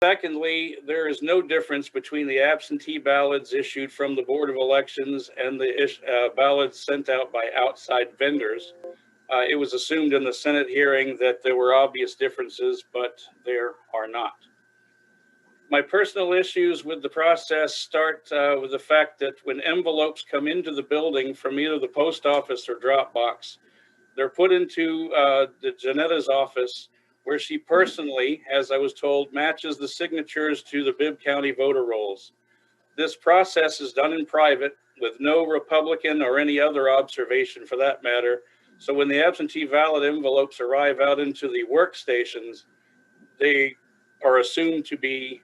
Secondly, there is no difference between the absentee ballots issued from the Board of Elections and the ballots sent out by outside vendors. It was assumed in the Senate hearing that there were obvious differences, but there are not. My personal issues with the process start with the fact that when envelopes come into the building from either the post office or drop box, they're put into the Janetta's office, where she personally, as I was told, matches the signatures to the Bibb County voter rolls. This process is done in private with no Republican or any other observation for that matter. So when the absentee ballot envelopes arrive out into the workstations, they are assumed to be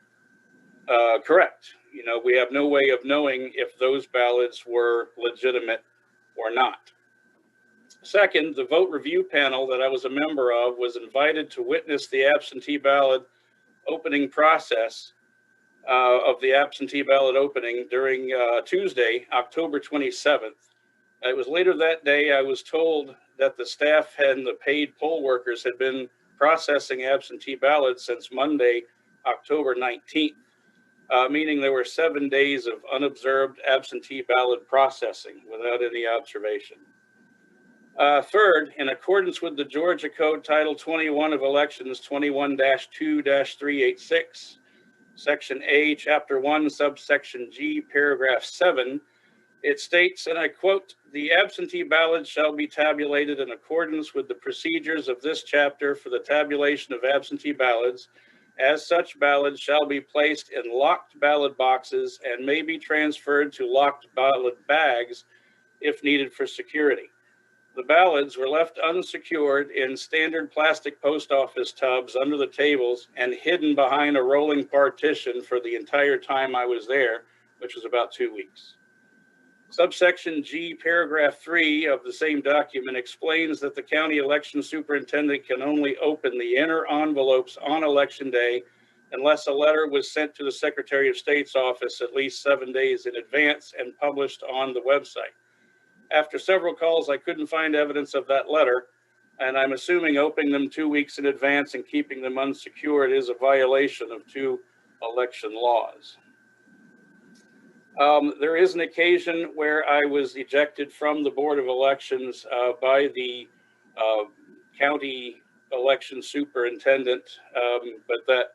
correct. You know, we have no way of knowing if those ballots were legitimate or not. Second, the vote review panel that I was a member of was invited to witness the absentee ballot opening process of the absentee ballot opening during Tuesday, October 27th. It was later that day I was told that the staff and the paid poll workers had been processing absentee ballots since Monday, October 19th, meaning there were 7 days of unobserved absentee ballot processing without any observation. Third, in accordance with the Georgia Code Title 21 of Elections 21-2-386, Section A, Chapter 1, Subsection G, Paragraph 7, it states, and I quote, "The absentee ballots shall be tabulated in accordance with the procedures of this chapter for the tabulation of absentee ballots. As such, ballots shall be placed in locked ballot boxes and may be transferred to locked ballot bags if needed for security. The ballots were left unsecured in standard plastic post office tubs under the tables and hidden behind a rolling partition for the entire time I was there, which was about 2 weeks." Subsection G, paragraph 3 of the same document explains that the county election superintendent can only open the inner envelopes on election day unless a letter was sent to the Secretary of State's office at least 7 days in advance and published on the website. After several calls, I couldn't find evidence of that letter, and I'm assuming opening them 2 weeks in advance and keeping them unsecured is a violation of 2 election laws. There is an occasion where I was ejected from the Board of Elections by the county election superintendent, but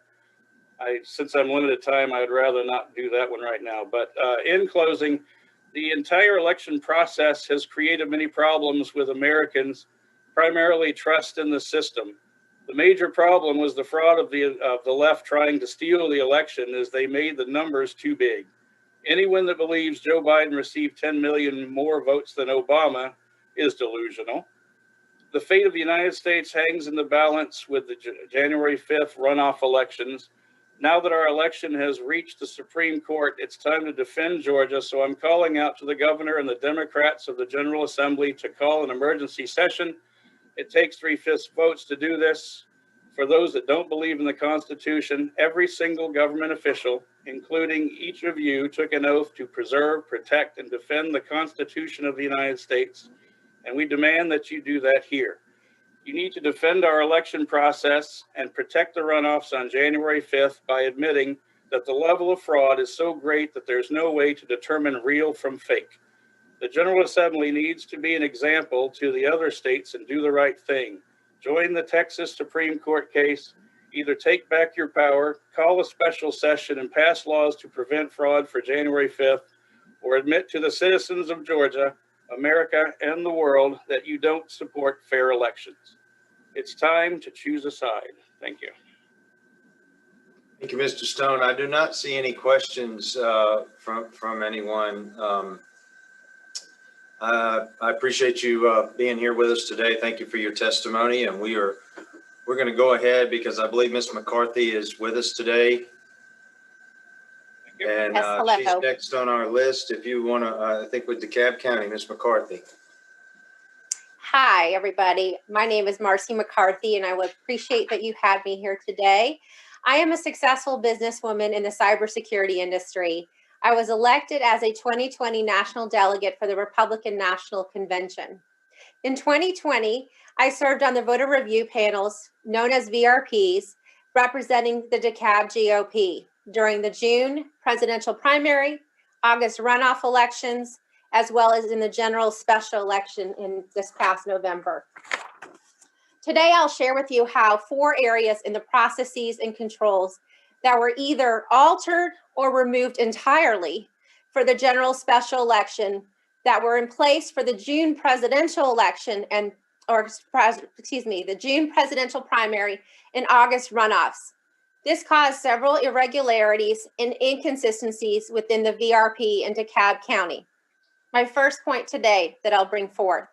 since I'm limited time, I'd rather not do that one right now. But in closing, the entire election process has created many problems with Americans, primarily trust in the system. The major problem was the fraud of the left trying to steal the election as they made the numbers too big. Anyone that believes Joe Biden received 10 million more votes than Obama is delusional. The fate of the United States hangs in the balance with the January 5th runoff elections. Now that our election has reached the Supreme Court, it's time to defend Georgia. So I'm calling out to the governor and the Democrats of the General Assembly to call an emergency session. It takes 3/5 votes to do this. For those that don't believe in the Constitution, every single government official, including each of you, took an oath to preserve, protect, and defend the Constitution of the United States. And we demand that you do that here. You need to defend our election process and protect the runoffs on January 5th by admitting that the level of fraud is so great that there's no way to determine real from fake. The General Assembly needs to be an example to the other states and do the right thing. Join the Texas Supreme Court case. Either take back your power, call a special session, and pass laws to prevent fraud for January 5th, or admit to the citizens of Georgia, America, and the world that you don't support fair elections. It's time to choose a side. Thank you. Thank you, Mr. Stone. I do not see any questions from anyone. I appreciate you being here with us today. Thank you for your testimony, and we're going to go ahead because I believe Ms. McCarthy is with us today. And yes, she's next on our list. If you want to, I think with Dekalb County, Ms. McCarthy. Hi, everybody. My name is Marcy McCarthy, and I would appreciate that you had me here today. I am a successful businesswoman in the cybersecurity industry. I was elected as a 2020 national delegate for the Republican National Convention. In 2020, I served on the voter review panels, known as VRPs, representing the DeKalb GOP during the June presidential primary, August runoff elections, as well as in the general special election in this past November. Today, I'll share with you how 4 areas in the processes and controls that were either altered or removed entirely for the general special election that were in place for the June presidential election the June presidential primary and August runoffs. This caused several irregularities and inconsistencies within the VRP in Dekalb County. My first point today that I'll bring forth.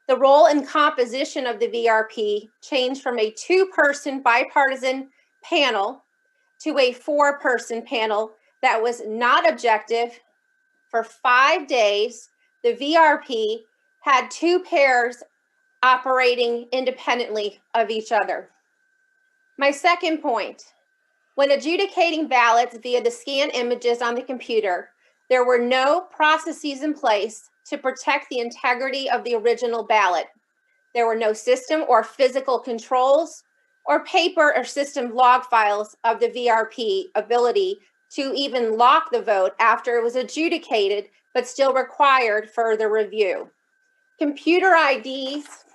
The role and composition of the VRP changed from a 2-person bipartisan panel to a 4-person panel that was not objective. For 5 days, the VRP had 2 pairs operating independently of each other. My second point, when adjudicating ballots via the scanned images on the computer, there were no processes in place to protect the integrity of the original ballot. There were no system or physical controls or paper or system log files of the VRP ability to even lock the vote after it was adjudicated, but still required further review. Computer IDs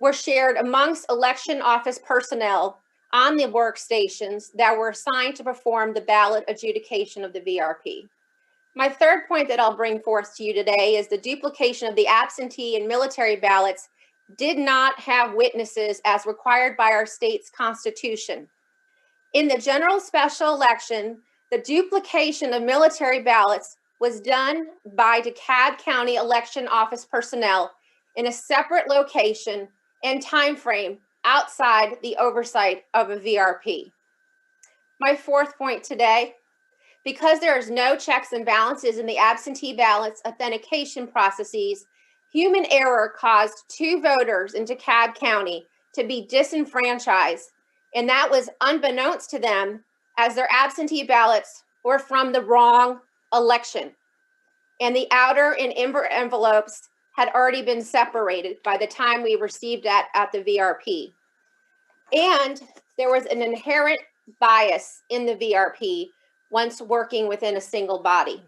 were shared amongst election office personnel on the workstations that were assigned to perform the ballot adjudication of the VRP. My third point that I'll bring forth to you today is the duplication of the absentee and military ballots did not have witnesses as required by our state's constitution. In the general special election, the duplication of military ballots was done by DeKalb County election office personnel in a separate location and time frame outside the oversight of a VRP. My fourth point today, because there is no checks and balances in the absentee ballots authentication processes, human error caused 2 voters in DeKalb County to be disenfranchised, and that was unbeknownst to them as their absentee ballots were from the wrong election. And the outer and inner envelopes had already been separated by the time we received that at the VRP. And there was an inherent bias in the VRP once working within a single body.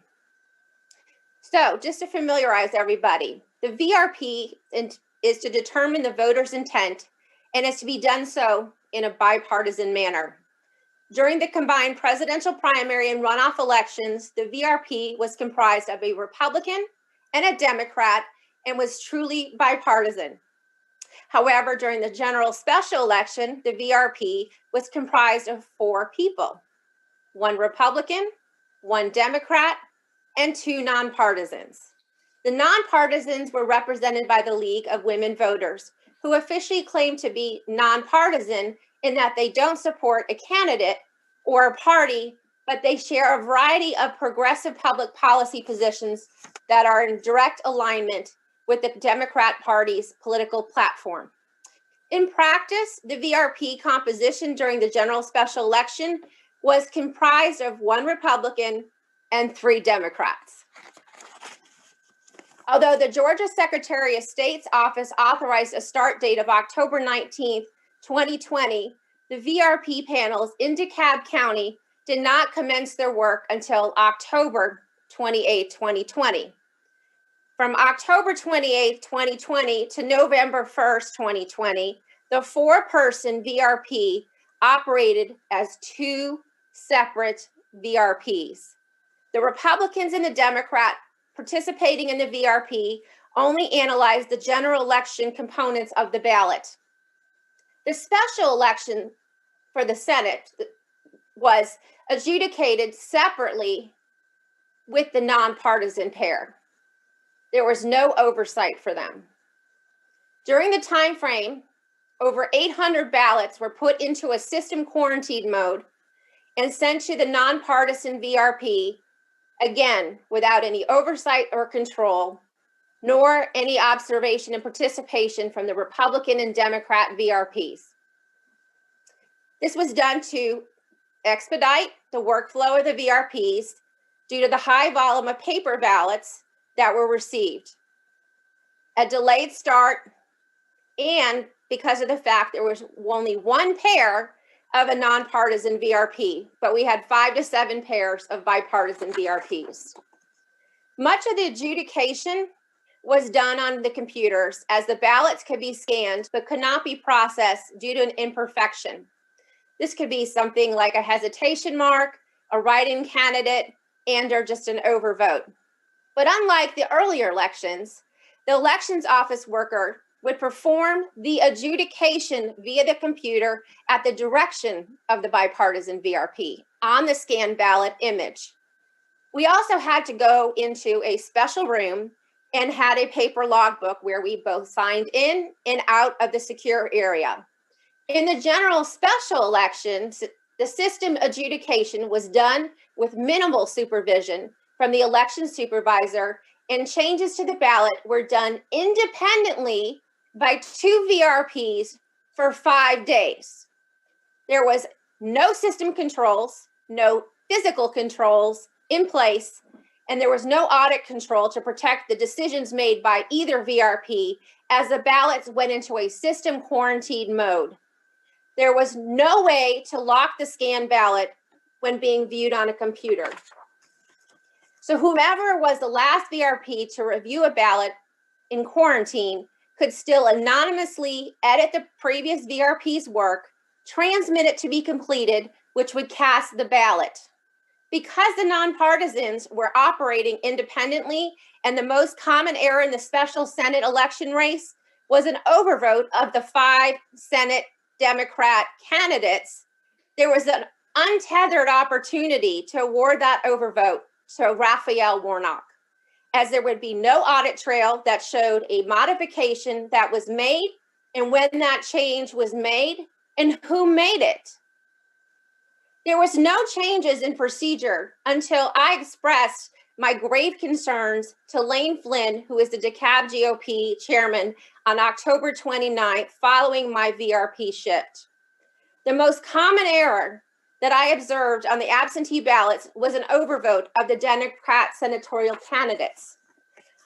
So just to familiarize everybody, the VRP is to determine the voter's intent and is to be done so in a bipartisan manner. During the combined presidential primary and runoff elections, the VRP was comprised of a Republican and a Democrat and was truly bipartisan. However, during the general special election, the VRP was comprised of 4 people, 1 Republican, 1 Democrat, and 2 nonpartisans. The nonpartisans were represented by the League of Women Voters, who officially claim to be nonpartisan in that they don't support a candidate or a party, but they share a variety of progressive public policy positions that are in direct alignment with the Democrat Party's political platform. In practice, the VRP composition during the general special election was comprised of 1 Republican and 3 Democrats. Although the Georgia Secretary of State's office authorized a start date of October 19th, 2020, the VRP panels in DeKalb County did not commence their work until October 28, 2020. From October 28, 2020 to November 1st, 2020, the 4-person VRP operated as 2 separate VRPs. The Republicans and the Democrat participating in the VRP only analyzed the general election components of the ballot. The special election for the Senate was adjudicated separately with the nonpartisan pair. There was no oversight for them. During the time frame, over 800 ballots were put into a system quarantine mode and sent to the nonpartisan VRP, again, without any oversight or control, nor any observation and participation from the Republican and Democrat VRPs. This was done to expedite the workflow of the VRPs due to the high volume of paper ballots that were received, a delayed start, and because of the fact there was only 1 pair of a nonpartisan VRP, but we had 5 to 7 pairs of bipartisan VRPs. Much of the adjudication was done on the computers, as the ballots could be scanned but could not be processed due to an imperfection. This could be something like a hesitation mark, a write-in candidate, and or just an overvote. But unlike the earlier elections, the elections office worker would perform the adjudication via the computer at the direction of the bipartisan VRP on the scanned ballot image. We also had to go into a special room and had a paper logbook where we both signed in and out of the secure area. In the general special elections, the system adjudication was done with minimal supervision from the election supervisor, and changes to the ballot were done independently by 2 VRPs for 5 days. There was no system controls, no physical controls in place, and there was no audit control to protect the decisions made by either VRP as the ballots went into a system quarantine mode. There was no way to lock the scanned ballot when being viewed on a computer. So whomever was the last VRP to review a ballot in quarantine could still anonymously edit the previous VRP's work, transmit it to be completed, which would cast the ballot. Because the nonpartisans were operating independently, and the most common error in the special Senate election race was an overvote of the 5 Senate Democrat candidates, there was an untethered opportunity to award that overvote to Raphael Warnock, as there would be no audit trail that showed a modification that was made and when that change was made and who made it. There was no changes in procedure until I expressed my grave concerns to Lane Flynn, who is the DeKalb GOP chairman, on October 29th, following my VRP shift. The most common error that I observed on the absentee ballots was an overvote of the Democrat senatorial candidates.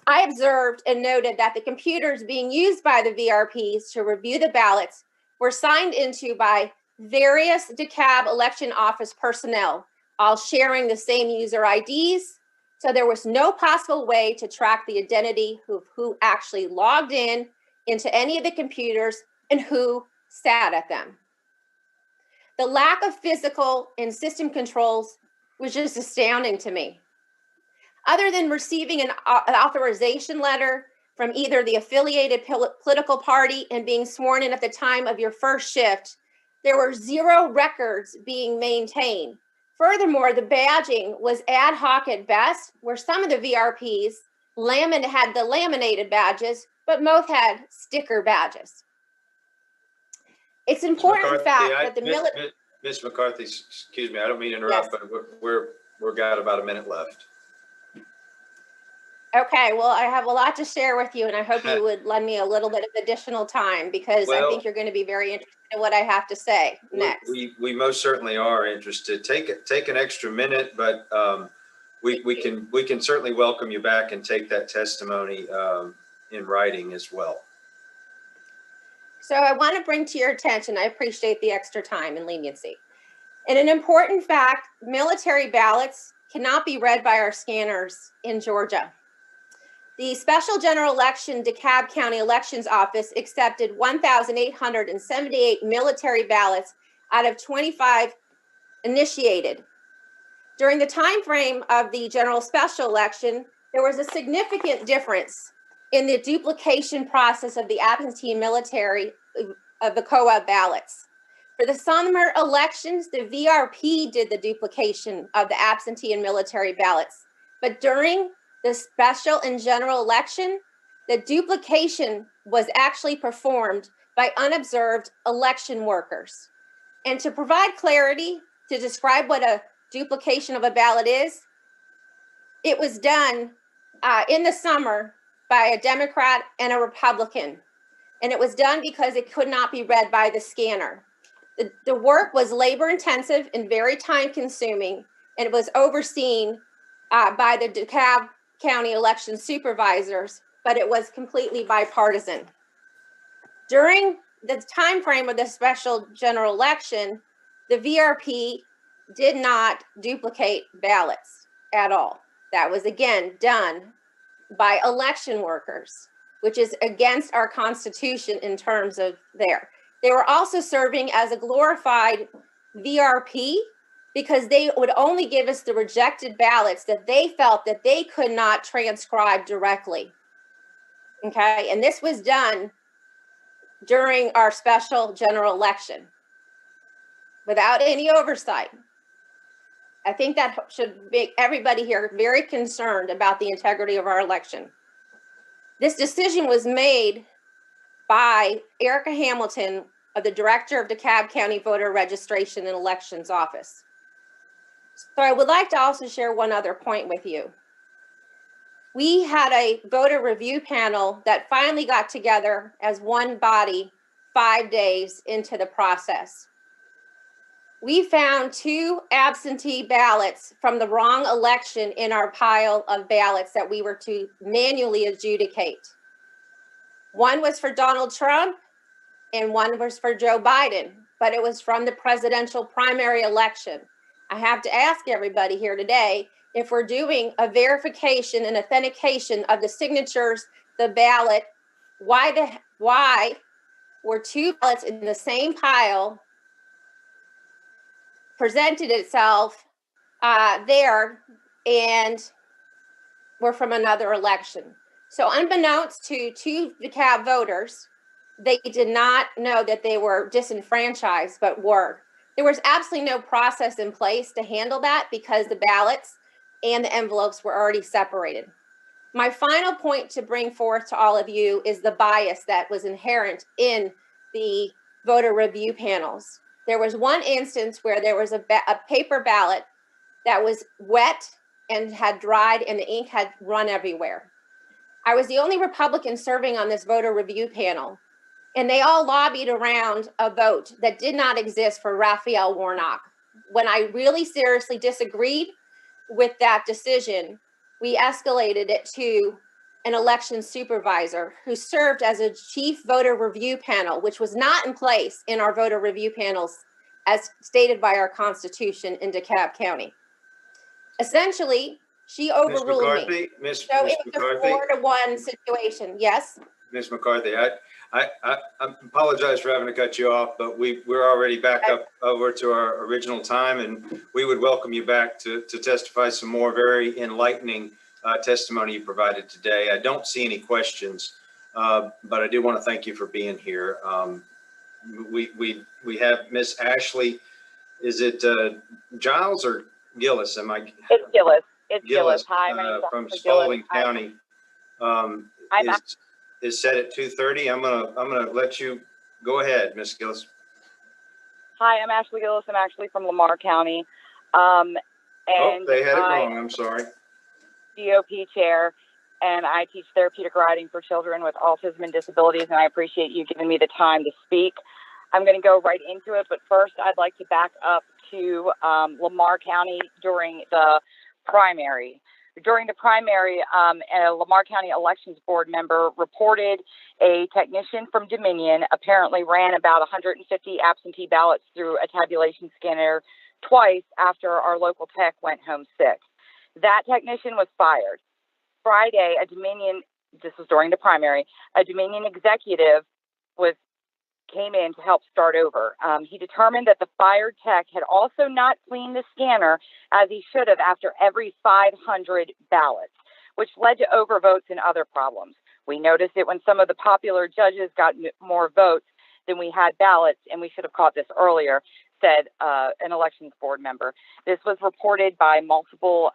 I observed and noted that the computers being used by the VRPs to review the ballots were signed into by various DeKalb election office personnel, all sharing the same user IDs. So there was no possible way to track the identity of who actually logged in into any of the computers and who sat at them. The lack of physical and system controls was just astounding to me. Other than receiving an authorization letter from either the affiliated political party and being sworn in at the time of your first shift, there were 0 records being maintained. Furthermore, the badging was ad hoc at best, where some of the VRPs had the laminated badges, but most had sticker badges. It's important fact that the military. Ms. McCarthy, excuse me, I don't mean to interrupt, yes, but we're got about a minute left. Okay, well, I have a lot to share with you, and I hope you would lend me a little bit of additional time, because I think you're going to be very interested in what I have to say next. We most certainly are interested. Take an extra minute, but we can certainly welcome you back and take that testimony in writing as well. So I want to bring to your attention, I appreciate the extra time and leniency. And an important fact, military ballots cannot be read by our scanners in Georgia. The Special General Election DeKalb County Elections Office accepted 1,878 military ballots out of 25 initiated. During the time frame of the general special election, there was a significant difference in the duplication process of the absentee military of the COA ballots. For the summer elections, the VRP did the duplication of the absentee and military ballots. But during the special and general election, the duplication was actually performed by unobserved election workers. And to provide clarity, to describe what a duplication of a ballot is, it was done in the summer by a Democrat and a Republican. And it was done because it could not be read by the scanner. The work was labor intensive and very time consuming, and it was overseen by the DeKalb County election supervisors, but it was completely bipartisan. During the time frame of the special general election, The VRP did not duplicate ballots at all. That was, again, done by election workers, which is against our Constitution in terms of there. They were also serving as a glorified VRP because they would only give us the rejected ballots that they felt that they could not transcribe directly. Okay, and this was done during our special general election without any oversight. I think that should make everybody here very concerned about the integrity of our election. This decision was made by Erica Hamilton, of the Director of Dekalb County Voter Registration and Elections Office. So I would like to also share one other point with you. We had a voter review panel that finally got together as one body 5 days into the process. We found 2 absentee ballots from the wrong election in our pile of ballots that we were to manually adjudicate. One was for Donald Trump and one was for Joe Biden, but it was from the presidential primary election. I have to ask everybody here today, if we're doing a verification and authentication of the signatures, the ballot, why were 2 ballots in the same pile presented itself there and were from another election? So unbeknownst to 2 DeKalb voters, they did not know that they were disenfranchised, but were. There was absolutely no process in place to handle that because the ballots and the envelopes were already separated. My final point to bring forth to all of you is the bias that was inherent in the voter review panels. There was one instance where there was a paper ballot that was wet and had dried and the ink had run everywhere. I was the only Republican serving on this voter review panel, and they all lobbied around a vote that did not exist for Raphael Warnock. When I really seriously disagreed with that decision, we escalated it to an election supervisor who served as a chief voter review panel, which was not in place in our voter review panels as stated by our Constitution in DeKalb County. Essentially, she overruled me. So it was a 4-to-1 situation. Yes? Ms. McCarthy, I apologize for having to cut you off, but we're already back up over to our original time, and we would welcome you back to testify some more very enlightening testimony you provided today. I don't see any questions, but I do want to thank you for being here. We have Miss Ashley. Is it Giles or Gillis? It's Gillis. It's Gillis. Hi, my name is from Spalding County. Is set at 2:30. I'm gonna let you go ahead, Miss Gillis. Hi, I'm Ashley Gillis. I'm actually from Lamar County. And they had it wrong. I'm sorry. DOP chair, and I teach therapeutic writing for children with autism and disabilities, and I appreciate you giving me the time to speak. I'm going to go right into it, but first I'd like to back up to Lamar County during the primary. During the primary, a Lamar County Elections Board member reported a technician from Dominion apparently ran about 150 absentee ballots through a tabulation scanner twice after our local tech went home sick. That technician was fired. Friday, this was during the primary, a Dominion executive came in to help start over. He determined that the fired tech had also not cleaned the scanner as he should have after every 500 ballots, which led to overvotes and other problems. We noticed it when some of the popular judges got more votes than we had ballots, and we should have caught this earlier, said an elections board member. This was reported by multiple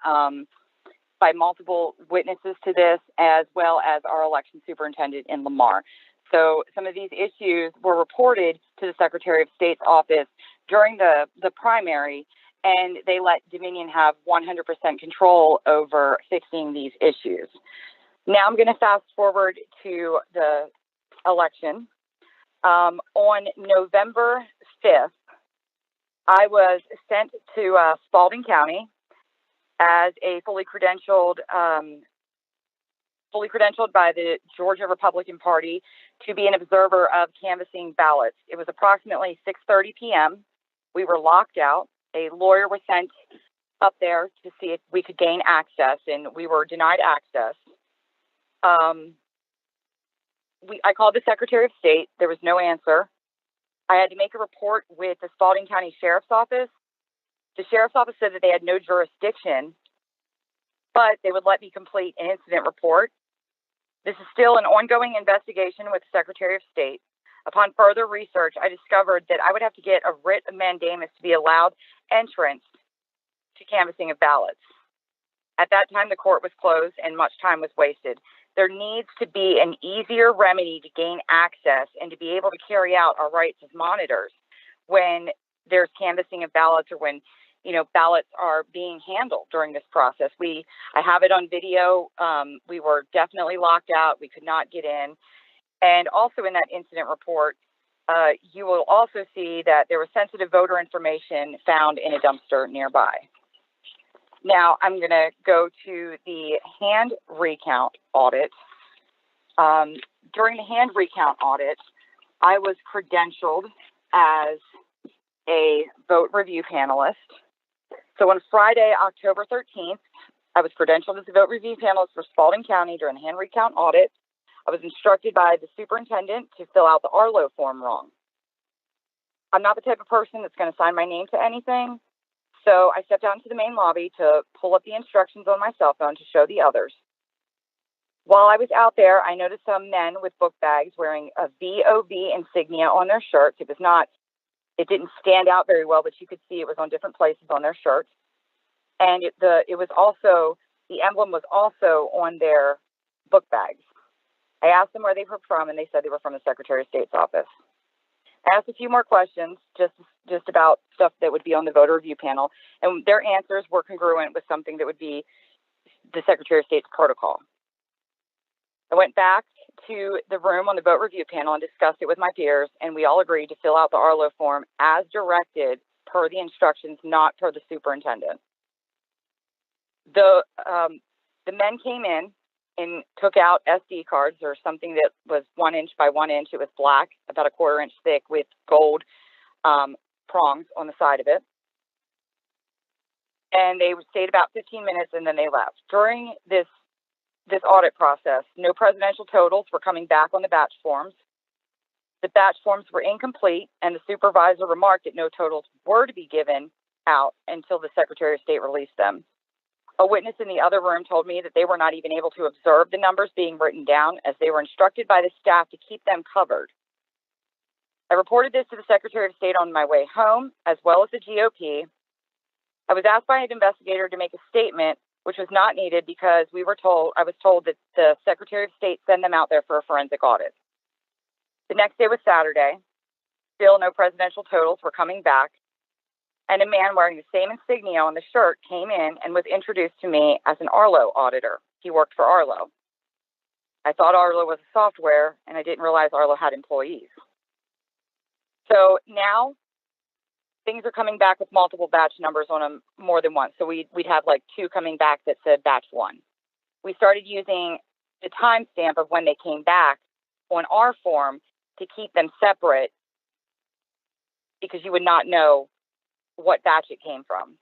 witnesses to this, as well as our election superintendent in Lamar. So some of these issues were reported to the Secretary of State's office during the primary, and they let Dominion have 100% control over fixing these issues. Now I'm going to fast forward to the election. On November 5th, I was sent to Spalding County as a fully credentialed by the Georgia Republican Party to be an observer of canvassing ballots. It was approximately 6:30 p.m. We were locked out. A lawyer was sent up there to see if we could gain access, and we were denied access. I called the Secretary of State. There was no answer. I had to make a report with the Spalding County Sheriff's Office. The Sheriff's Office said that they had no jurisdiction, but they would let me complete an incident report. This is still an ongoing investigation with the Secretary of State. Upon further research, I discovered that I would have to get a writ of mandamus to be allowed entrance to canvassing of ballots. At that time, the court was closed and much time was wasted. There needs to be an easier remedy to gain access and to be able to carry out our rights as monitors when there's canvassing of ballots or when, ballots are being handled during this process. I have it on video. We were definitely locked out. We could not get in. And also in that incident report, you will also see that there was sensitive voter information found in a dumpster nearby. Now I'm going to go to the hand recount audit. During the hand recount audit, I was credentialed as a vote review panelist. So on Friday, October 13th, I was credentialed as a vote review panelist for Spalding County during the hand recount audit. I was instructed by the superintendent to fill out the Arlo form wrong. I'm not the type of person that's going to sign my name to anything. So I stepped out into the main lobby to pull up the instructions on my cell phone to show the others. While I was out there, I noticed some men with book bags wearing a VOV insignia on their shirts. It didn't stand out very well, but you could see it was on different places on their shirts. And the emblem was also on their book bags. I asked them where they were from, and they said they were from the Secretary of State's office. I asked a few more questions just about stuff that would be on the voter review panel, and their answers were congruent with something that would be the Secretary of State's protocol. I went back to the room on the vote review panel and discussed it with my peers, and we all agreed to fill out the Arlo form as directed per the instructions, not per the superintendent. The men came in and took out SD cards or something that was 1 inch by 1 inch. It was black, about 1/4 inch thick with gold prongs on the side of it. And they stayed about 15 minutes and then they left. During this audit process, no presidential totals were coming back on the batch forms. The batch forms were incomplete, and the supervisor remarked that no totals were to be given out until the Secretary of State released them. A witness in the other room told me that they were not even able to observe the numbers being written down as they were instructed by the staff to keep them covered. I reported this to the Secretary of State on my way home, as well as the GOP. I was asked by an investigator to make a statement, which was not needed because I was told that the Secretary of State sent them out there for a forensic audit. The next day was Saturday. Still no presidential totals were coming back. And a man wearing the same insignia on the shirt came in and was introduced to me as an Arlo auditor. He worked for Arlo. I thought Arlo was a software, and I didn't realize Arlo had employees. So now things are coming back with multiple batch numbers on them more than once. So we'd have like 2 coming back that said batch 1. We started using the timestamp of when they came back on our form to keep them separate because you would not know what batch it came from.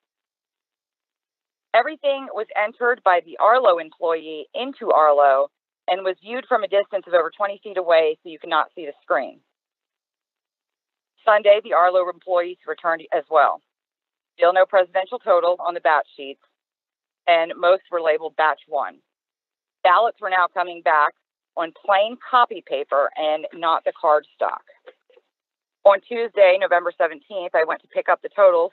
Everything was entered by the Arlo employee into Arlo and was viewed from a distance of over 20 feet away so you could not see the screen. Sunday, the Arlo employees returned as well. Still no presidential totals on the batch sheets, and most were labeled batch 1. Ballots were now coming back on plain copy paper and not the card stock. On Tuesday, November 17th, I went to pick up the totals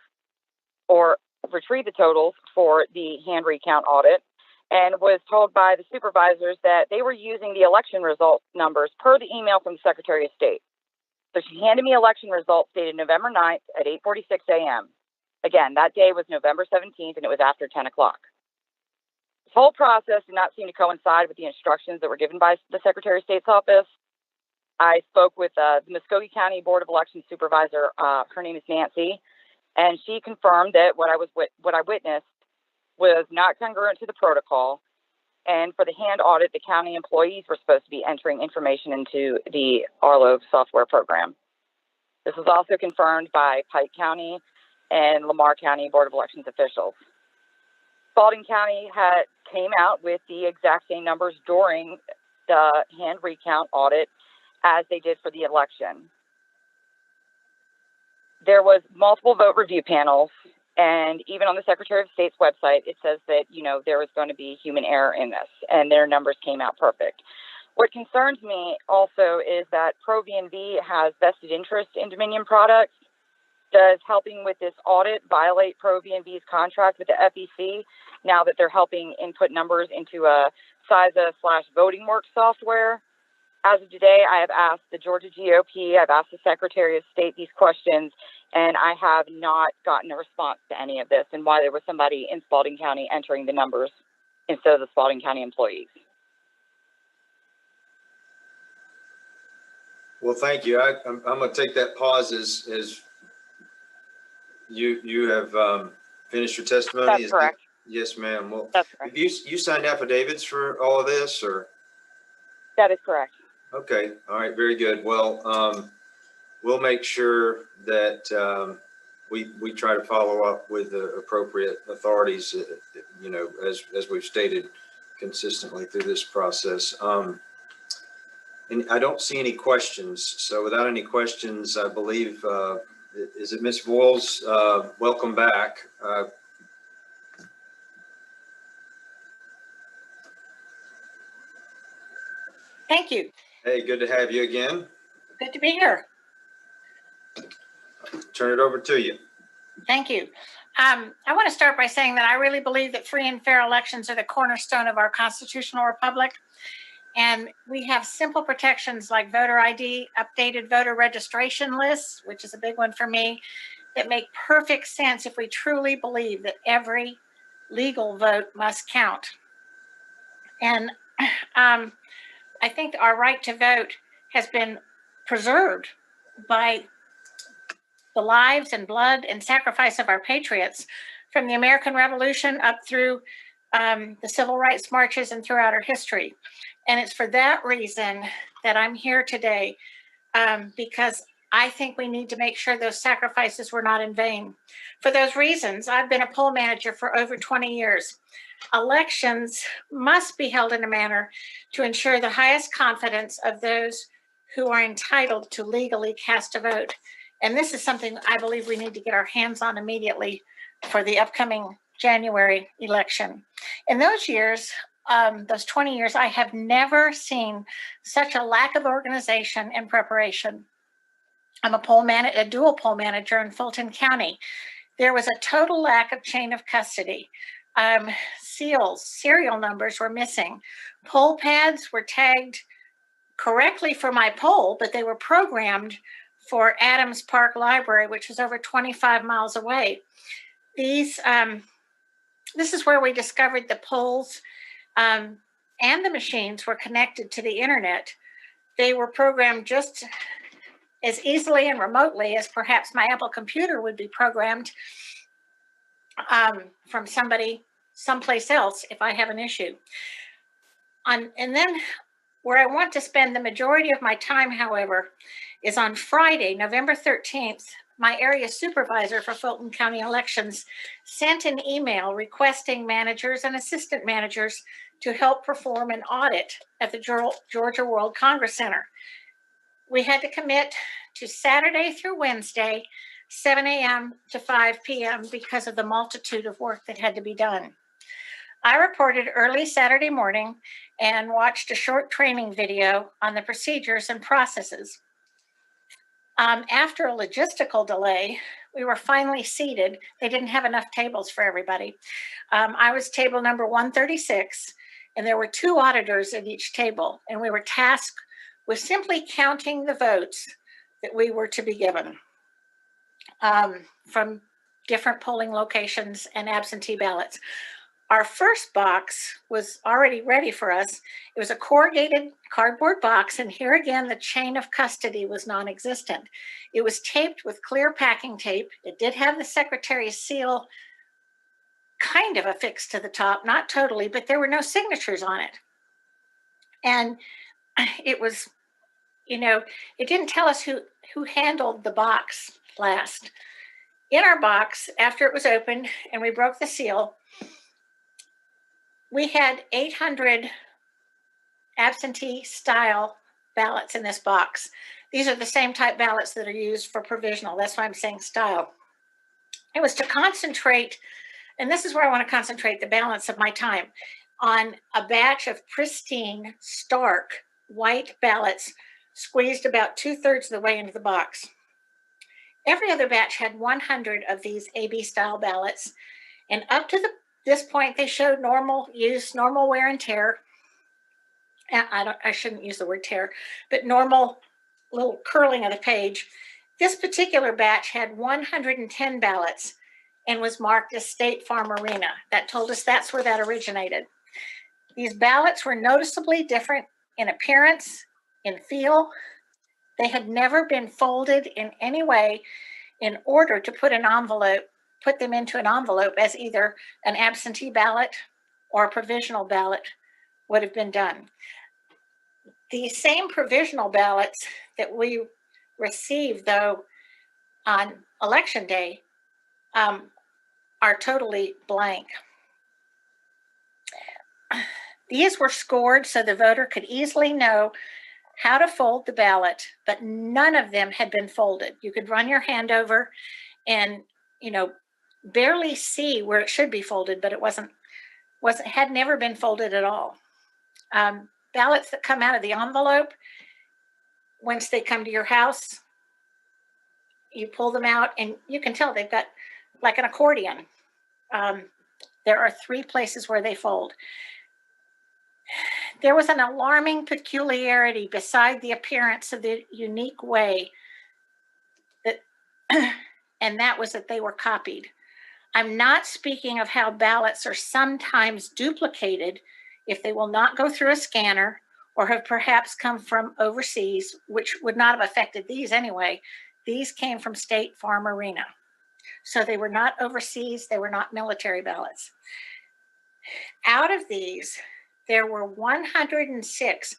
or retrieve the totals for the hand recount audit and was told by the supervisors that they were using the election result numbers per the email from the Secretary of State. So she handed me election results dated November 9th at 8:46 a.m. Again, that day was November 17th and it was after 10 o'clock. This whole process did not seem to coincide with the instructions that were given by the Secretary of State's office. I spoke with the Muskogee County Board of Elections supervisor. Her name is Nancy, and she confirmed that what I witnessed was not congruent to the protocol. And for the hand audit, the county employees were supposed to be entering information into the Arlo software program. This was also confirmed by Pike County and Lamar County Board of Elections officials. Spalding County came out with the exact same numbers during the hand recount audit as they did for the election. There was multiple vote review panels, and even on the Secretary of State's website, it says that, you know, there was going to be human error in this, and their numbers came out perfect. What concerns me also is that Pro V&V has vested interest in Dominion products. Does helping with this audit violate Pro V&V's contract with the FEC now that they're helping input numbers into a CISA/Voting Works software? As of today, I have asked the Georgia GOP, I've asked the Secretary of State these questions, and I have not gotten a response to any of this and why there was somebody in Spalding County entering the numbers instead of the Spalding County employees. Well, thank you. I'm going to take that pause as you have finished your testimony. That's correct. Yes, ma'am. Well, that's correct. Have you signed affidavits for all of this, or? That is correct. Okay. All right. Very good. Well, we'll make sure that we try to follow up with the appropriate authorities, you know, as we've stated consistently through this process. And I don't see any questions. So without any questions, I believe, is it Ms. Voiles? Welcome back. Thank you. Hey, good to have you again. Good to be here. Turn it over to you. Thank you. I want to start by saying that I really believe that free and fair elections are the cornerstone of our constitutional republic. And we have simple protections like voter ID, updated voter registration lists, which is a big one for me, that make perfect sense if we truly believe that every legal vote must count. And I think our right to vote has been preserved by the lives and blood and sacrifice of our patriots from the American Revolution up through the civil rights marches and throughout our history. And it's for that reason that I'm here today, because I think we need to make sure those sacrifices were not in vain. For those reasons, I've been a poll manager for over 20 years. Elections must be held in a manner to ensure the highest confidence of those who are entitled to legally cast a vote. And this is something I believe we need to get our hands on immediately for the upcoming January election. In those years, those 20 years, I have never seen such a lack of organization and preparation. I'm a dual poll manager in Fulton County. There was a total lack of chain of custody. Serial numbers were missing. Poll pads were tagged correctly for my poll, but they were programmed for Adams Park Library, which is over 25 miles away. This is where we discovered the polls and the machines were connected to the internet. They were programmed just as easily and remotely as perhaps my Apple computer would be programmed from somebody someplace else if I have an issue. And then where I want to spend the majority of my time, however, is on Friday, November 13th, my area supervisor for Fulton County elections sent an email requesting managers and assistant managers to help perform an audit at the Georgia World Congress Center. We had to commit to Saturday through Wednesday, 7 a.m. to 5 p.m. because of the multitude of work that had to be done. I reported early Saturday morning and watched a short training video on the procedures and processes. After a logistical delay, we were finally seated. They didn't have enough tables for everybody. I was table number 136, and there were 2 auditors at each table, and we were tasked with simply counting the votes that we were to be given from different polling locations and absentee ballots. Our first box was already ready for us. It was a corrugated cardboard box, and here again, the chain of custody was non-existent. It was taped with clear packing tape. It did have the secretary's seal kind of affixed to the top, not totally, but there were no signatures on it. And it was, it didn't tell us who who handled the box last. In our box, after it was opened and we broke the seal, we had 800 absentee style ballots in this box. These are the same type ballots that are used for provisional. That's why I'm saying style. It was to concentrate, and this is where I want to concentrate the balance of my time, on a batch of pristine, stark, white ballots squeezed about 2/3 of the way into the box. Every other batch had 100 of these AB style ballots, and up to this point, they showed normal use, normal wear and tear. I shouldn't use the word tear, but normal little curling of the page. This particular batch had 110 ballots and was marked as State Farm Arena. That told us that's where that originated. These ballots were noticeably different in appearance, in feel. They had never been folded in any way in order to put them into an envelope as either an absentee ballot or a provisional ballot would have been done. The same provisional ballots that we received, though, on election day are totally blank. These were scored so the voter could easily know how to fold the ballot, but none of them had been folded. You could run your hand over and, barely see where it should be folded, but it had never been folded at all. Ballots that come out of the envelope, once they come to your house, you pull them out and you can tell they've got like an accordion. There are 3 places where they fold. There was an alarming peculiarity beside the appearance of the unique way that, and that was that they were copied. I'm not speaking of how ballots are sometimes duplicated if they will not go through a scanner or have perhaps come from overseas, which would not have affected these anyway. These came from State Farm Arena. So they were not overseas, they were not military ballots. Out of these, there were 106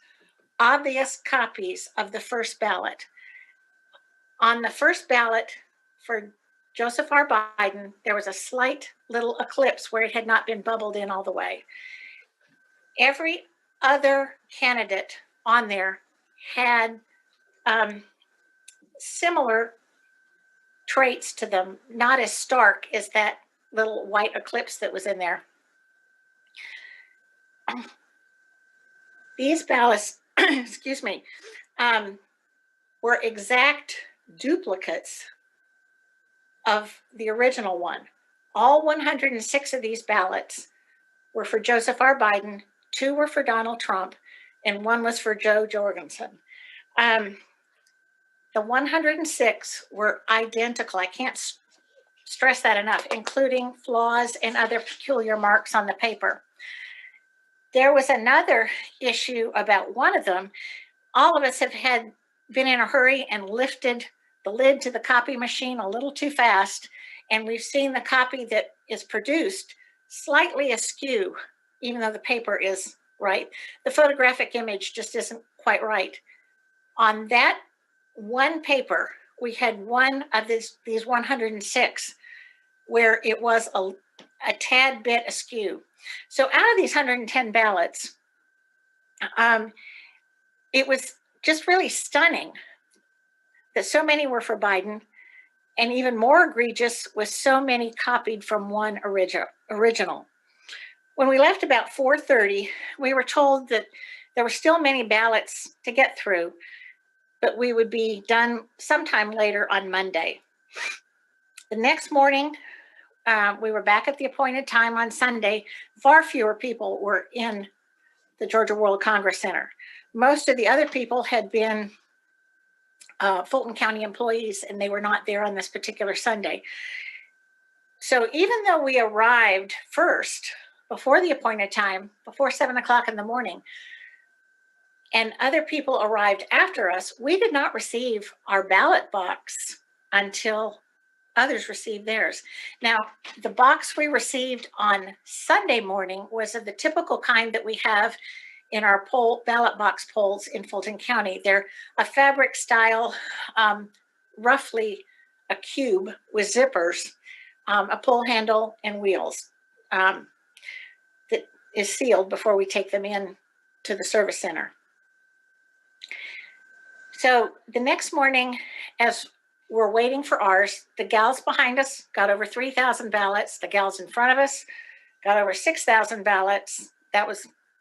obvious copies of the first ballot. On the first ballot for Joseph R. Biden, there was a slight little eclipse where it had not been bubbled in all the way. Every other candidate on there had similar traits to them, not as stark as that little white eclipse that was in there. These ballots, excuse me, were exact duplicates of the original one. All 106 of these ballots were for Joseph R. Biden, 2 were for Donald Trump, and 1 was for Joe Jorgensen. The 106 were identical. I can't stress that enough, including flaws and other peculiar marks on the paper. There was another issue about one of them. All of us have been in a hurry and lifted the lid to the copy machine a little too fast, and we've seen the copy that is produced slightly askew, even though the paper is right. The photographic image just isn't quite right. On that one paper, we had one of these 106 where it was a tad bit askew. So out of these 110 ballots, it was just really stunning that so many were for Biden, and even more egregious was so many copied from one original. When we left about 4:30, we were told that there were still many ballots to get through, but we would be done sometime later on Monday. The next morning, we were back at the appointed time on Sunday. Far fewer people were in the Georgia World Congress Center. Most of the other people had been Fulton County employees, and they were not there on this particular Sunday. So even though we arrived first, before the appointed time, before 7 o'clock in the morning, and other people arrived after us, we did not receive our ballot box until others received theirs. Now, the box we received on Sunday morning was of the typical kind that we have in our ballot box polls in Fulton County. They're a fabric style roughly a cube with zippers, a pull handle, and wheels that is sealed before we take them in to the service center. So the next morning, as we're waiting for ours, the gals behind us got over 3,000 ballots. The gals in front of us got over 6,000 ballots.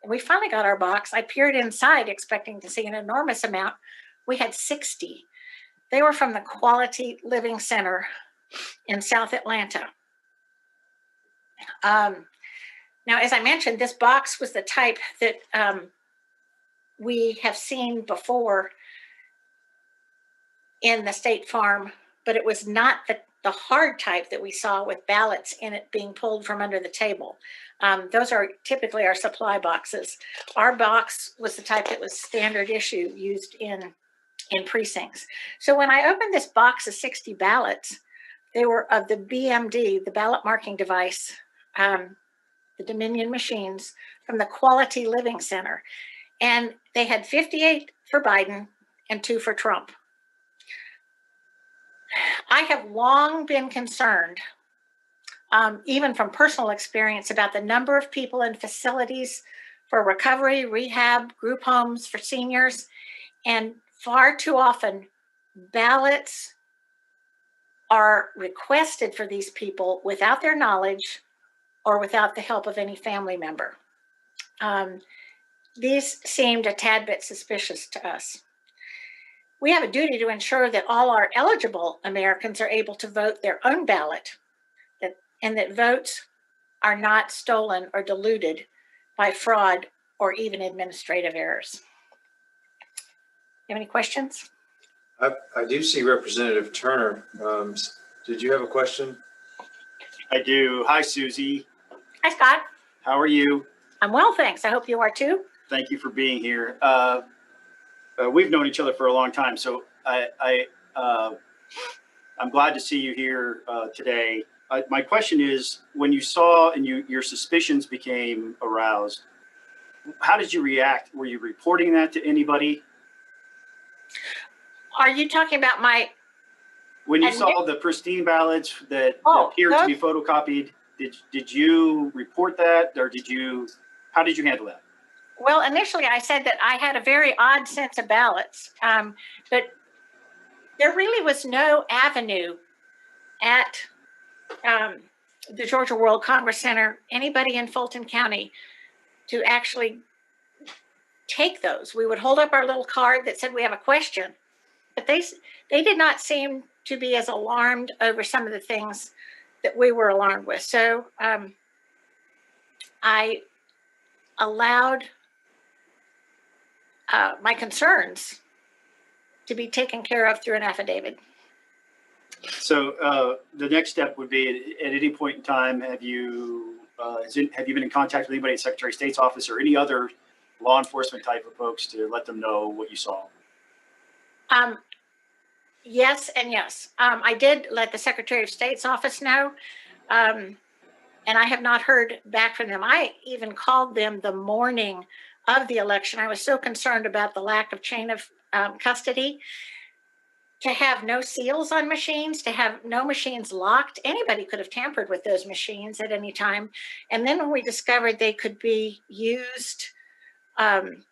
We finally got our box. I peered inside expecting to see an enormous amount. We had 60. They were from the Quality Living Center in South Atlanta. Now, as I mentioned, this box was the type that we have seen before in the State Farm, but it was not the hard type that we saw with ballots in it being pulled from under the table. Those are typically our supply boxes. Our box was the type that was standard issue used in precincts. So when I opened this box of 60 ballots, they were of the BMD, the ballot marking device, the Dominion machines from the Quality Living Center. And they had 58 for Biden and 2 for Trump. I have long been concerned, even from personal experience, about the number of people in facilities for recovery, rehab, group homes for seniors. And far too often, ballots are requested for these people without their knowledge or without the help of any family member. These seemed a tad bit suspicious to us. We have a duty to ensure that all our eligible Americans are able to vote their own ballot, and that votes are not stolen or diluted by fraud or even administrative errors. You have any questions? I do see Representative Turner. Did you have a question? I do. Hi, Susie. Hi, Scott. How are you? I'm well, thanks. I hope you are too. Thank you for being here. We've known each other for a long time, so I'm glad to see you here today. My question is, when you saw and your suspicions became aroused, how did you react? Were you reporting that to anybody? Are you talking about When you saw the pristine ballots that appeared to be photocopied, did you report that, or how did you handle that? Well, initially I said that I had a very odd sense of ballots, but there really was no avenue at the Georgia World Congress Center, anybody in Fulton County, to actually take those. We would hold up our little card that said we have a question, but they did not seem to be as alarmed over some of the things that we were alarmed with. So I allowed my concerns to be taken care of through an affidavit. So the next step would be, at any point in time, have you been in contact with anybody at Secretary of State's office or any other law enforcement type of folks to let them know what you saw? Yes and yes. I did let the Secretary of State's office know, and I have not heard back from them. I even called them the morning of the election. I was so concerned about the lack of chain of custody. To have no seals on machines, to have no machines locked, anybody could have tampered with those machines at any time. And then when we discovered they could be used and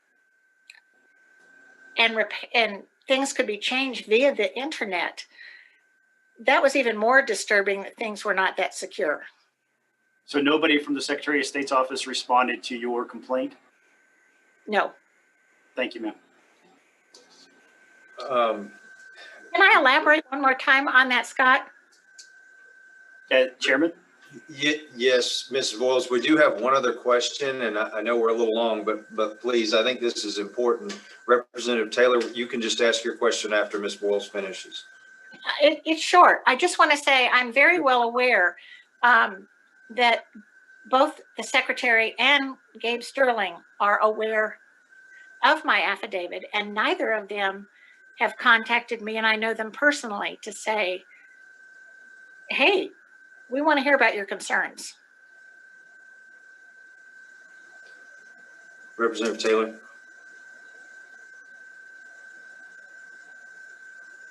things could be changed via the internet, that was even more disturbing, that things were not that secure. So nobody from the Secretary of State's office responded to your complaint? No. Thank you, ma'am. Can I elaborate one more time on that, Scott? Chairman? Yes, Mrs. Boyles, we do have one other question, and I know we're a little long, but please, I think this is important. Representative Taylor, you can just ask your question after Ms. Boyles finishes. It's short. I just want to say I'm very well aware that both the Secretary and Gabe Sterling are aware of my affidavit, and neither of them have contacted me, and I know them personally, to say, hey, we want to hear about your concerns. Representative Taylor.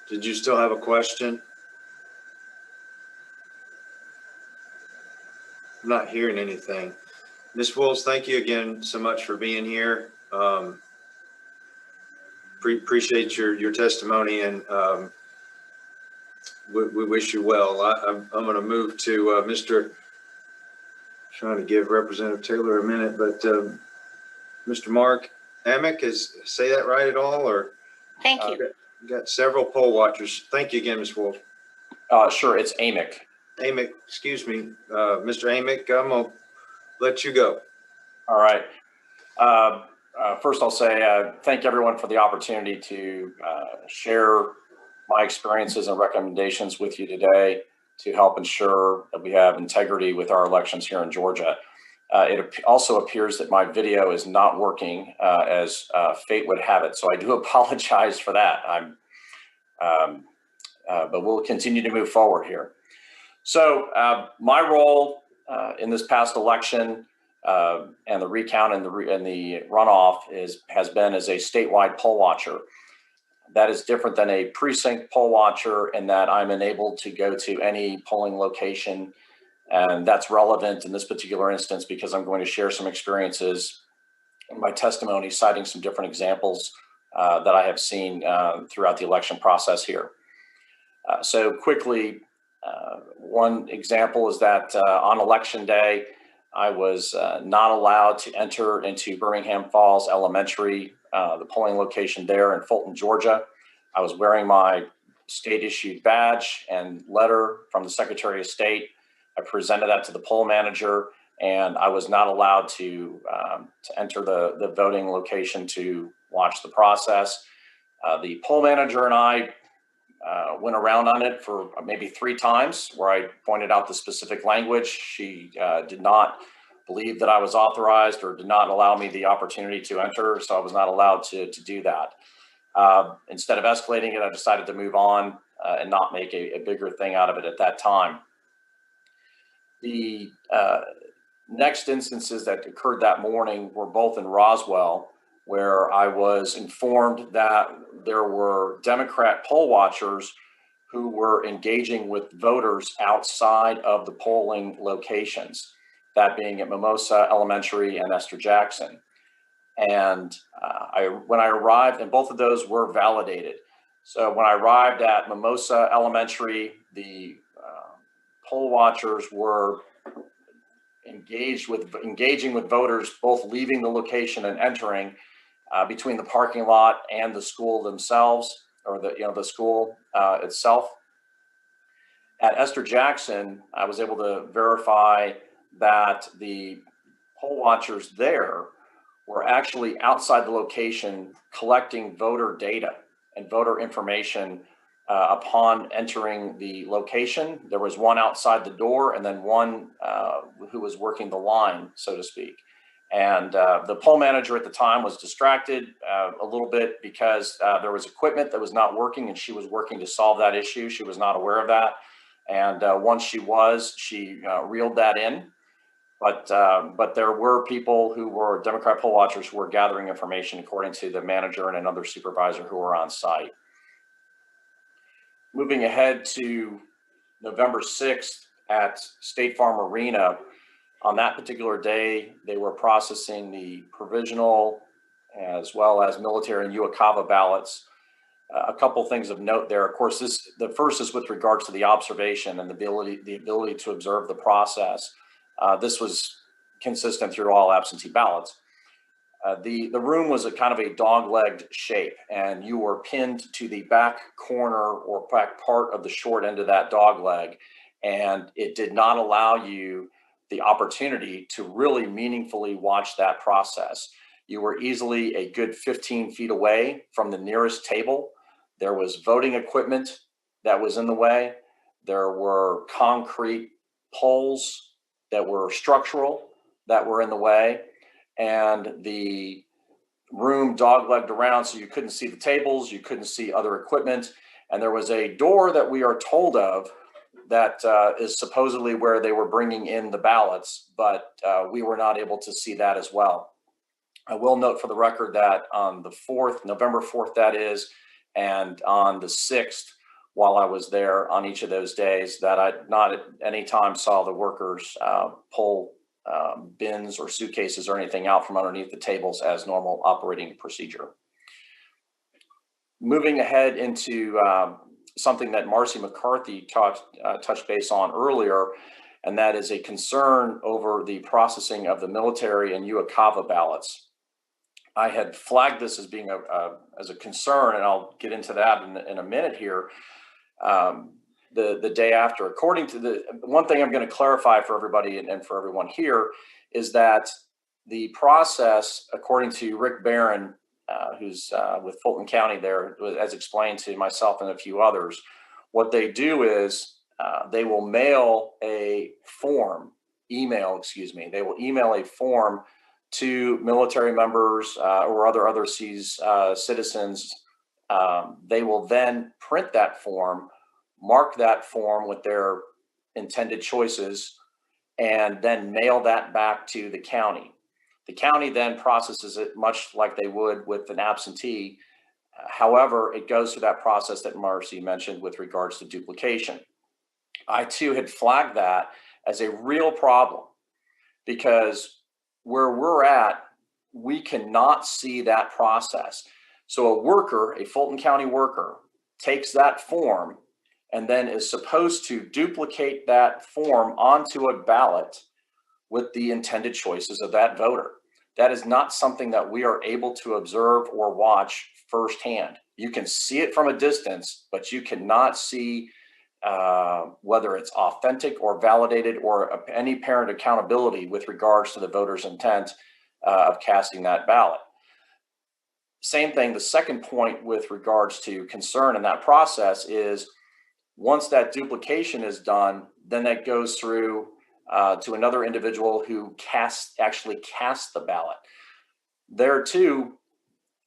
Did you still have a question? I'm not hearing anything. Ms. Wills, thank you again so much for being here. Appreciate your testimony, and we wish you well. I'm going to move to trying to give Representative Taylor a minute, but Mr. Mark Amick, say that right at all? Or Thank you. Got several poll watchers. Thank you again, Ms. Wolf. Sure, it's Amick. Amick, excuse me. Mr. Amick, I'm going to let you go. All right. First, I'll say thank everyone for the opportunity to share my experiences and recommendations with you today to help ensure that we have integrity with our elections here in Georgia. It also appears that my video is not working as fate would have it, so I do apologize for that. But we'll continue to move forward here. So my role in this past election and the recount and the runoff has been as a statewide poll watcher. That is different than a precinct poll watcher in that I'm enabled to go to any polling location, and that's relevant in this particular instance because I'm going to share some experiences in my testimony, citing some different examples that I have seen throughout the election process here. So quickly, one example is that on election day, I was not allowed to enter into Birmingham Falls Elementary, the polling location there in Fulton, Georgia. I was wearing my state-issued badge and letter from the Secretary of State. I presented that to the poll manager, and I was not allowed to enter the voting location to watch the process. The poll manager and I went around on it for maybe 3 times where I pointed out the specific language. She did not believe that I was authorized or did not allow me the opportunity to enter, so I was not allowed to do that. Instead of escalating it, I decided to move on and not make a bigger thing out of it at that time. The next instances that occurred that morning were both in Roswell, where I was informed that there were Democrat poll watchers who were engaging with voters outside of the polling locations, that being at Mimosa Elementary and Esther Jackson. And when I arrived, and both of those were validated. So when I arrived at Mimosa Elementary, the poll watchers were engaging with voters, both leaving the location and entering between the parking lot and the school themselves, or the school itself. At Esther Jackson, I was able to verify that the poll watchers there were actually outside the location collecting voter data and voter information upon entering the location. There was one outside the door and then one who was working the line, so to speak. And the poll manager at the time was distracted a little bit because there was equipment that was not working, and she was working to solve that issue. She was not aware of that. And once she reeled that in. But there were people who were Democrat poll watchers who were gathering information according to the manager and another supervisor who were on site. Moving ahead to November 6th at State Farm Arena, on that particular day, they were processing the provisional as well as military and Uakava ballots. A couple things of note there. Of course, the first is with regards to the observation and the ability to observe the process. This was consistent through all absentee ballots. The room was a kind of a dog-legged shape, and you were pinned to the back corner or back part of the short end of that dog leg, and it did not allow you the opportunity to really meaningfully watch that process. You were easily a good 15 feet away from the nearest table. There was voting equipment that was in the way. There were concrete poles that were structural that were in the way, and the room dog-legged around, so you couldn't see the tables, you couldn't see other equipment, and there was a door that we are told of that is supposedly where they were bringing in the ballots, but we were not able to see that as well. I will note for the record that on the 4th, November 4th that is, and on the 6th, while I was there on each of those days that I not at any time saw the workers pull bins or suitcases or anything out from underneath the tables as normal operating procedure. Moving ahead into something that Marcy McCarthy touched base on earlier, and that is a concern over the processing of the military and UACAVA ballots. I had flagged this as being a concern, and I'll get into that in a minute here. The day after, according to the one thing I'm going to clarify for everybody and for everyone here is that the process, according to Rick Barron, who's with Fulton County there, as explained to myself and a few others, what they do is they will mail a form, they will email a form to military members or other overseas citizens. They will then print that form, mark that form with their intended choices, and then mail that back to the county. The county then processes it much like they would with an absentee. However, it goes through that process that Marcy mentioned with regards to duplication. I too had flagged that as a real problem because where we're at, we cannot see that process. So a worker, a Fulton County worker, takes that form and then is supposed to duplicate that form onto a ballot with the intended choices of that voter. That is not something that we are able to observe or watch firsthand. You can see it from a distance, but you cannot see whether it's authentic or validated or any parent accountability with regards to the voter's intent of casting that ballot. Same thing, the second point with regards to concern in that process is once that duplication is done, then that goes through to another individual who actually casts the ballot. There too,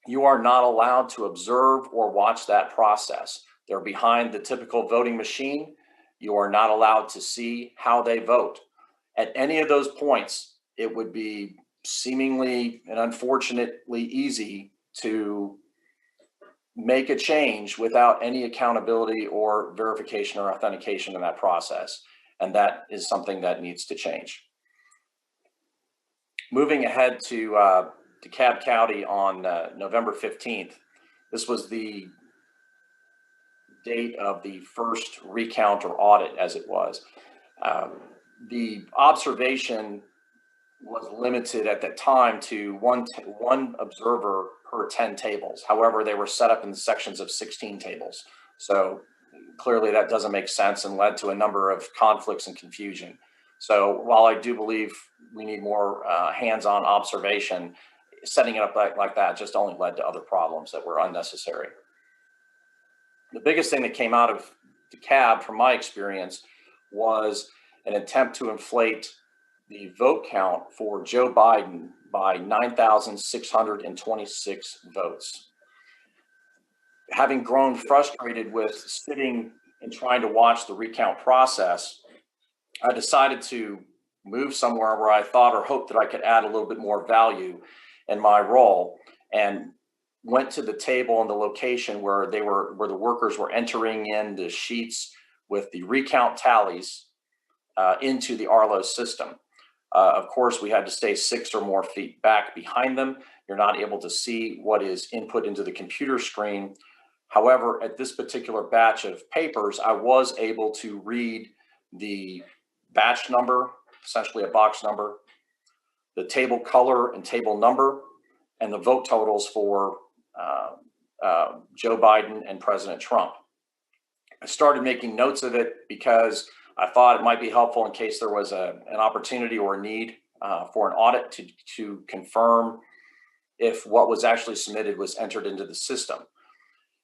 you are not allowed to observe or watch that process. They're behind the typical voting machine. You are not allowed to see how they vote. At any of those points, it would be seemingly and unfortunately easy to make a change without any accountability or verification or authentication in that process. And that is something that needs to change. Moving ahead to Dekalb County on November 15th, this was the date of the first recount or audit, as it was. The observation was limited at that time to one observer per 10 tables. However, they were set up in sections of 16 tables. So clearly that doesn't make sense and led to a number of conflicts and confusion. So while I do believe we need more hands-on observation, setting it up like that just only led to other problems that were unnecessary. The biggest thing that came out of Dekalb, from my experience, was an attempt to inflate the vote count for Joe Biden by 9,626 votes. Having grown frustrated with sitting and trying to watch the recount process, I decided to move somewhere where I thought or hoped that I could add a little bit more value in my role, and went to the table and the location where the workers were entering in the sheets with the recount tallies into the Arlo system. Of course, we had to stay 6 or more feet back behind them. You're not able to see what is input into the computer screen. However, at this particular batch of papers, I was able to read the batch number, essentially a box number, the table color and table number, and the vote totals for Joe Biden and President Trump. I started making notes of it because I thought it might be helpful in case there was an opportunity or a need for an audit to confirm if what was actually submitted was entered into the system.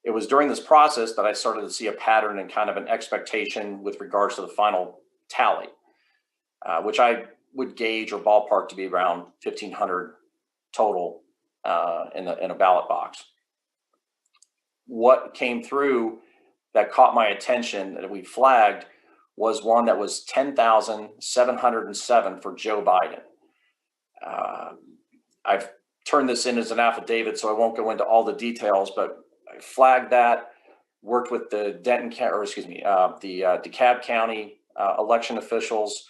It was during this process that I started to see a pattern and kind of an expectation with regards to the final tally, which I would gauge or ballpark to be around 1,500 total in a ballot box. What came through that caught my attention that we flagged was one that was 10,707 for Joe Biden. I've turned this in as an affidavit, so I won't go into all the details, but I flagged that. worked with the DeKalb County election officials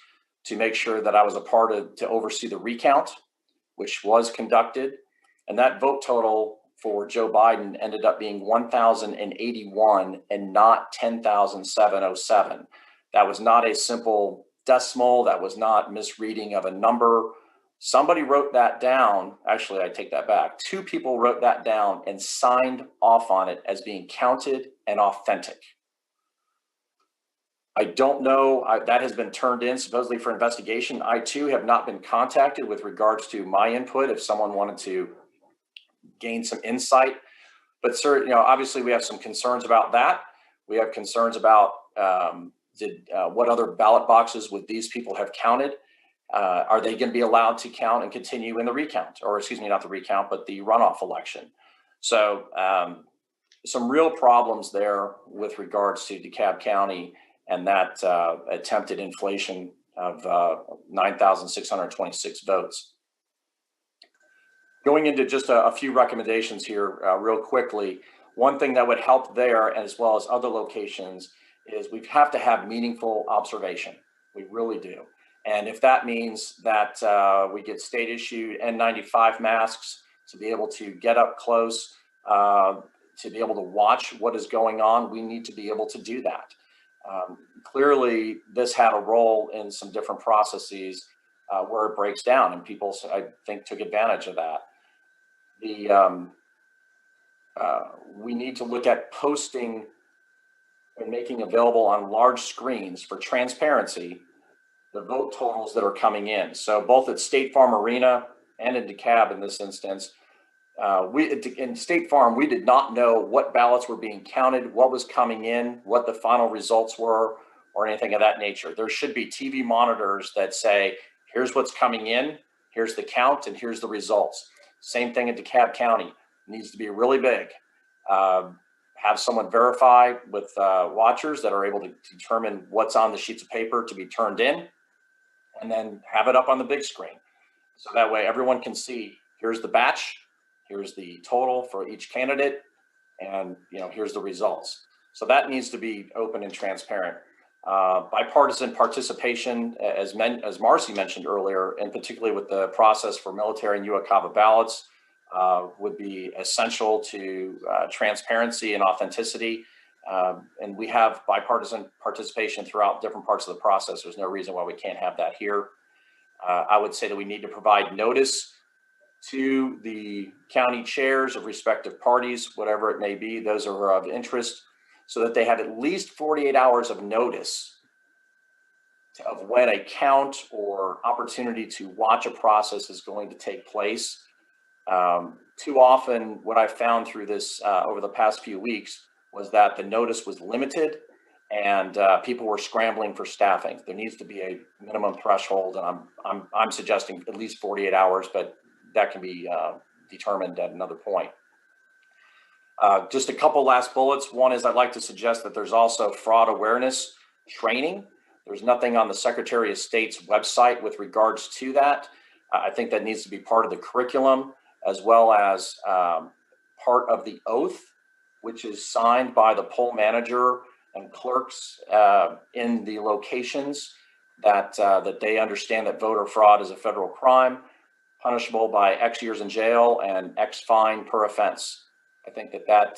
to make sure that I was a part of, to oversee the recount, which was conducted. And that vote total for Joe Biden ended up being 1,081 and not 10,707. That was not a simple decimal. That was not misreading of a number. Somebody wrote that down. Actually, I take that back. 2 people wrote that down and signed off on it as being counted and authentic. I don't know, that has been turned in supposedly for investigation. I too have not been contacted with regards to my input if someone wanted to gain some insight. But sir, obviously we have some concerns about that. We have concerns about what other ballot boxes would these people have counted? Are they going to be allowed to count and continue in the recount, or excuse me, not the recount, but the runoff election? So some real problems there with regards to DeKalb County and that attempted inflation of 9,626 votes. Going into just a few recommendations here real quickly, one thing that would help there, as well as other locations, is we have to have meaningful observation. We really do. And if that means that we get state issued N95 masks to be able to get up close, to be able to watch what is going on, we need to be able to do that. Clearly, this had a role in some different processes where it breaks down, and people, I think, took advantage of that. We need to look at posting and making available on large screens for transparency the vote totals that are coming in. So both at State Farm Arena and in DeKalb in this instance, in State Farm, we did not know what ballots were being counted, what was coming in, what the final results were, or anything of that nature. There should be TV monitors that say, here's what's coming in, here's the count, and here's the results. Same thing at DeKalb County. It needs to be really big. Have someone verify with watchers that are able to determine what's on the sheets of paper to be turned in, and then have it up on the big screen. So that way everyone can see, here's the batch, here's the total for each candidate, and here's the results. So that needs to be open and transparent. Bipartisan participation, as Marcy mentioned earlier, and particularly with the process for military and UOCAVA ballots, would be essential to transparency and authenticity. And we have bipartisan participation throughout different parts of the process. There's no reason why we can't have that here. I would say that we need to provide notice to the county chairs of respective parties, whatever it may be, those are of interest, so that they have at least 48 hours of notice of when a count or opportunity to watch a process is going to take place. Too often, what I've found through this over the past few weeks was that the notice was limited and people were scrambling for staffing. There needs to be a minimum threshold, and I'm suggesting at least 48 hours, but that can be determined at another point. Just a couple last bullets. One is I'd like to suggest that there's also fraud awareness training. There's nothing on the Secretary of State's website with regards to that. I think that needs to be part of the curriculum, as well as part of the oath, which is signed by the poll manager and clerks in the locations that they understand that voter fraud is a federal crime, punishable by X years in jail and X fine per offense. I think that